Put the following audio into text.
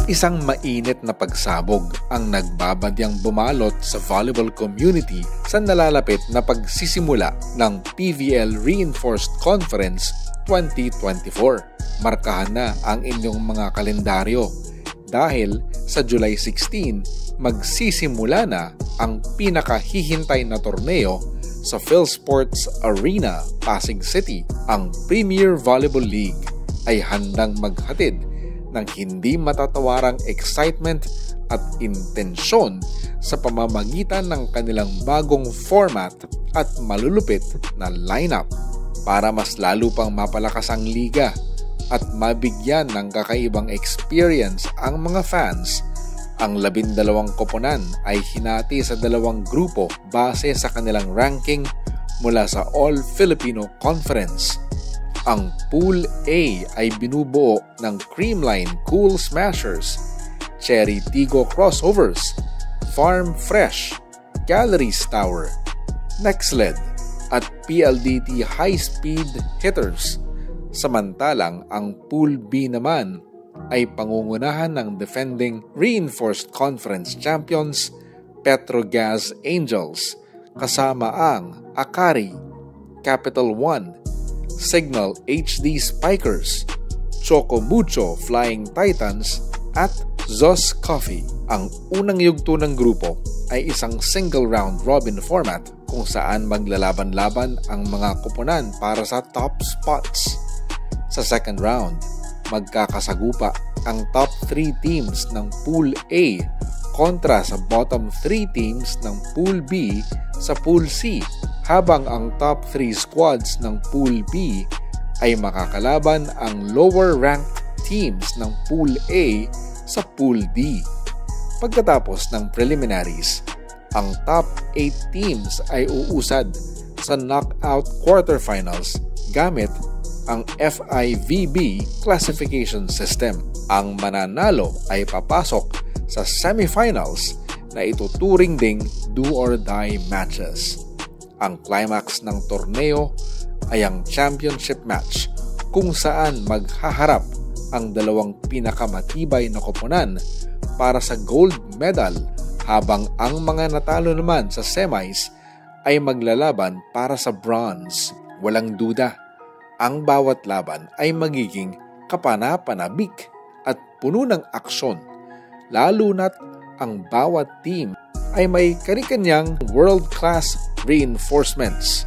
Isang mainit na pagsabog ang nagbabadyang bumalot sa volleyball community sa nalalapit na pagsisimula ng PVL Reinforced Conference 2024. Markahan na ang inyong mga kalendaryo dahil sa July 16 magsisimula na ang pinakahihintay na torneo sa PhilSports Arena, Pasig City. Ang Premier Volleyball League ay handang maghatid ng hindi matatawarang excitement at intensyon sa pamamagitan ng kanilang bagong format at malulupit na lineup para mas lalo pang mapalakas ang liga at mabigyan ng kakaibang experience ang mga fans. Ang 12 koponan ay hinati sa 2 grupo base sa kanilang ranking mula sa All-Filipino Conference. Ang Pool A ay binubuo ng Creamline Cool Smashers, Cherry Tigo Crossovers, Farm Fresh, Galleries Tower, Nexled at PLDT High Speed Hitters. Samantalang ang Pool B naman ay pangungunahan ng defending Reinforced Conference Champions Petrogas Angels kasama ang Akari, Capital One, Signal HD Spikers, Choco Mucho Flying Titans at Zos Coffee. Ang unang yugto ng grupo ay isang single round robin format kung saan maglalaban-laban ang mga koponan para sa top spots. Sa second round, magkakasagupa ang top 3 teams ng Pool A kontra sa bottom 3 teams ng Pool B sa Pool C, habang ang top 3 squads ng Pool B ay makakalaban ang lower ranked teams ng Pool A sa Pool D. Pagkatapos ng preliminaries, ang top 8 teams ay uusad sa knockout quarterfinals gamit ang FIVB classification system. Ang mananalo ay papasok sa semifinals na ituturing ding do-or-die matches. Ang climax ng torneo ay ang championship match kung saan maghaharap ang 2 pinakamatibay na koponan para sa gold medal, habang ang mga natalo naman sa semis ay maglalaban para sa bronze. Walang duda, ang bawat laban ay magiging kapana-panabik at puno ng aksyon, lalo na't ang bawat team ay may kani-kanyang world-class reinforcements.